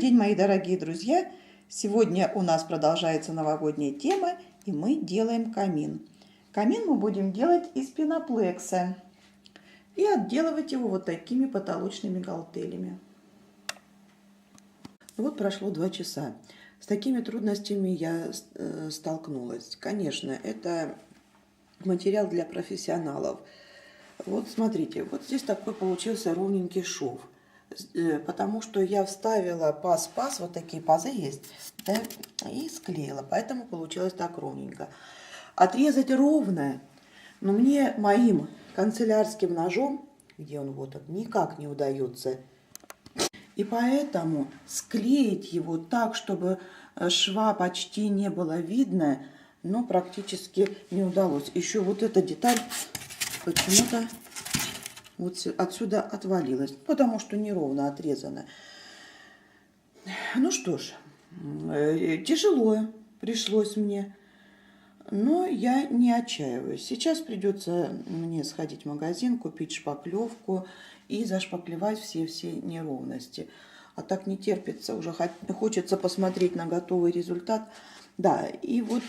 день, мои дорогие друзья! Сегодня у нас продолжается новогодняя тема, и мы делаем камин. Камин мы будем делать из пеноплекса и отделывать его вот такими потолочными галтелями. Вот прошло 2 часа. С такими трудностями я столкнулась. Конечно, это материал для профессионалов. Вот смотрите, вот здесь такой получился ровненький шов. Потому что я вставила паз, вот такие пазы есть, да, и склеила, поэтому получилось так ровненько. Отрезать ровно, но мне моим канцелярским ножом, где он вот он, никак не удается. И поэтому склеить его так, чтобы шва почти не было видно, но практически не удалось. Еще вот эта деталь почему-то вот отсюда отвалилась, потому что неровно отрезано. Ну что ж, тяжело пришлось мне, но я не отчаиваюсь. Сейчас придется мне сходить в магазин, купить шпаклевку и зашпаклевать все неровности. А так не терпится, уже хочется посмотреть на готовый результат. Да, и вот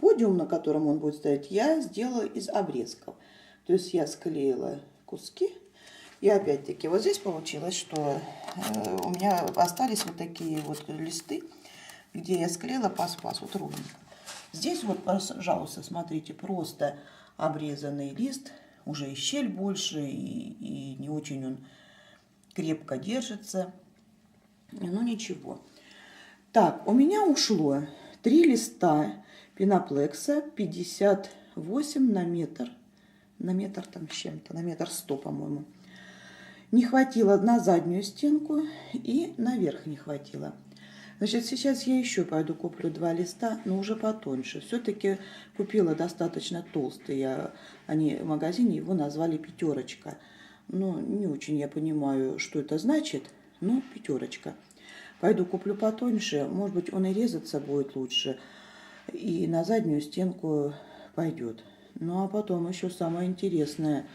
подиум, на котором он будет стоять, я сделала из обрезков. То есть я склеила куски. И опять-таки вот здесь получилось, что у меня остались вот такие вот листы, где я склеила паз, вот ровненько. Здесь вот, пожалуйста, смотрите, просто обрезанный лист. Уже и щель больше, и не очень он крепко держится. Ну ничего. Так, у меня ушло 3 листа пеноплекса 58 на метр. На метр там с чем-то, на 1,100 м, по-моему. Не хватило на заднюю стенку и наверх не хватило. Значит, сейчас я еще пойду куплю 2 листа, но уже потоньше. Все-таки купила достаточно толстый. Они в магазине его назвали пятерочка. Но не очень я понимаю, что это значит, но пятерочка. Пойду куплю потоньше, может быть, он и резаться будет лучше. И на заднюю стенку пойдет. Ну, а потом еще самое интересное,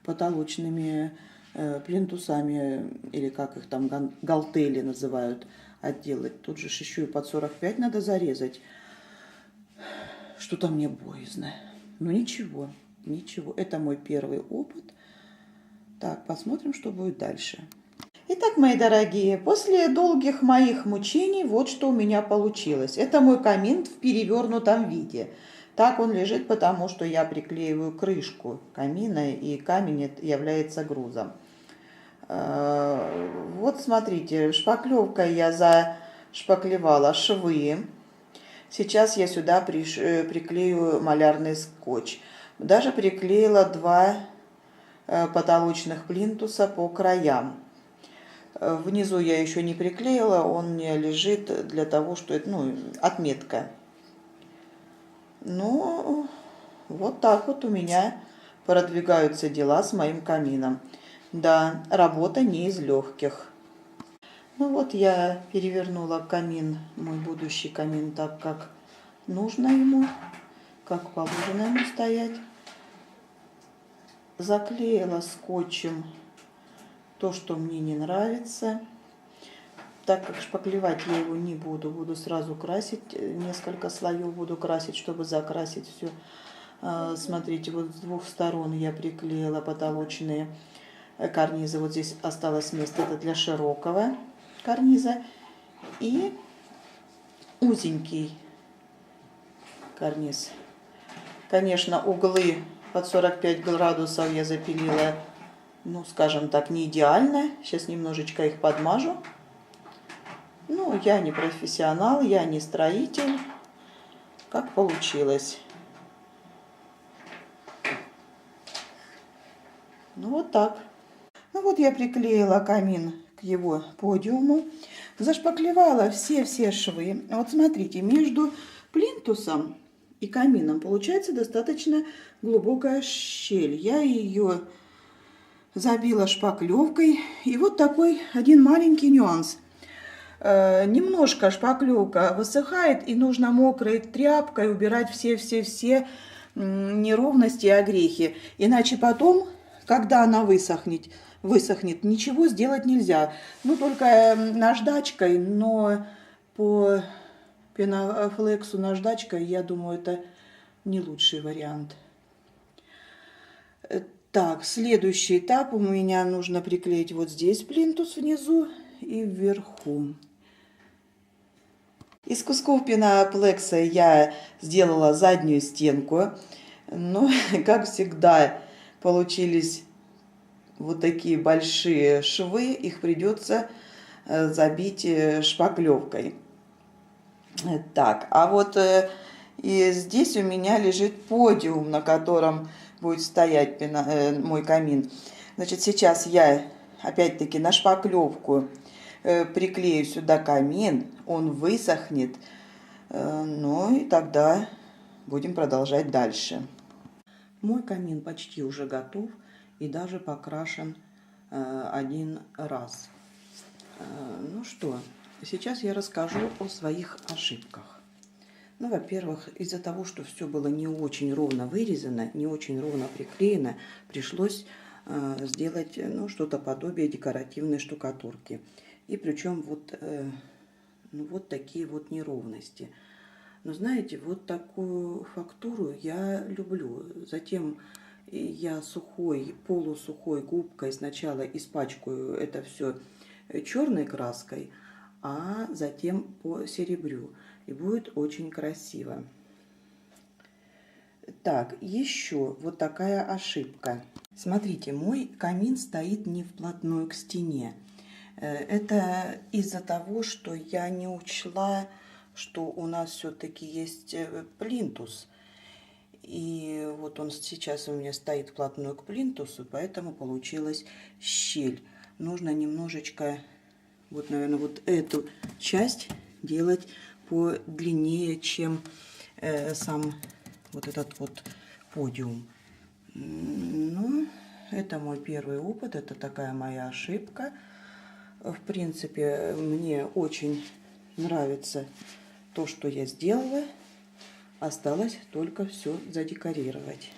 потолочными плинтусами, или как их там, галтели называют, отделать. Тут же еще и под 45 надо зарезать. Что-то мне боязно. Но ничего, ничего. Это мой первый опыт. Так, посмотрим, что будет дальше. Итак, мои дорогие, после долгих моих мучений вот что у меня получилось. Это мой камин в перевернутом виде. Так он лежит, потому что я приклеиваю крышку камина, и камень является грузом. Вот смотрите, шпаклевкой я зашпаклевала швы. Сейчас я сюда приклею малярный скотч. Даже приклеила 2 потолочных плинтуса по краям. Внизу я еще не приклеила, он мне лежит для того, что это, отметка. Ну, вот так вот у меня продвигаются дела с моим камином. Да, работа не из легких. Ну вот я перевернула камин, мой будущий камин, так как нужно ему, как положено ему стоять. Заклеила скотчем то, что мне не нравится. Так как шпаклевать я его не буду, буду сразу красить, несколько слоев буду красить, чтобы закрасить все. Смотрите, вот с 2 сторон я приклеила потолочные карнизы. Вот здесь осталось место, это для широкого карниза. И узенький карниз. Конечно, углы под 45 градусов я запилила, скажем так, не идеально. Сейчас немножечко их подмажу. Ну, я не профессионал, я не строитель. Как получилось. Ну, вот так. Ну, вот я приклеила камин к его подиуму. Зашпаклевала все швы. Вот смотрите, между плинтусом и камином получается достаточно глубокая щель. Я ее забила шпаклевкой. И вот такой один маленький нюанс. Немножко шпаклевка высыхает, и нужно мокрой тряпкой убирать все неровности и огрехи. Иначе потом когда она высохнет, ничего сделать нельзя. Ну, только наждачкой, но по пенофлексу наждачкой, я думаю, это не лучший вариант. Так, следующий этап у меня нужно приклеить вот здесь плинтус внизу и вверху. Из кусков пеноплекса я сделала заднюю стенку, но, как всегда, получились вот такие большие швы, их придется забить шпаклевкой. Так, а вот и здесь у меня лежит подиум, на котором будет стоять мой камин. Значит, сейчас я опять-таки на шпаклевку приклею сюда камин, он высохнет, ну и тогда будем продолжать дальше. Мой камин почти уже готов и даже покрашен один раз. Ну что, сейчас я расскажу о своих ошибках. Ну, во-первых, из-за того, что все было не очень ровно вырезано, не очень ровно приклеено, пришлось сделать что-то подобие декоративной штукатурки. И причем вот такие вот неровности. Но знаете, вот такую фактуру я люблю. Затем я полусухой губкой сначала испачкаю это все черной краской, а затем посеребрю. И будет очень красиво. Так, еще вот такая ошибка. Смотрите, мой камин стоит не вплотную к стене. Это из-за того, что я не учла, что у нас все-таки есть плинтус. И вот он сейчас у меня стоит вплотную к плинтусу, поэтому получилась щель. Нужно немножечко, вот, наверное, вот эту часть делать подлиннее, чем сам вот этот вот подиум. Ну, это мой первый опыт, это такая моя ошибка. В принципе, мне очень нравится то, что я сделала. Осталось только все задекорировать.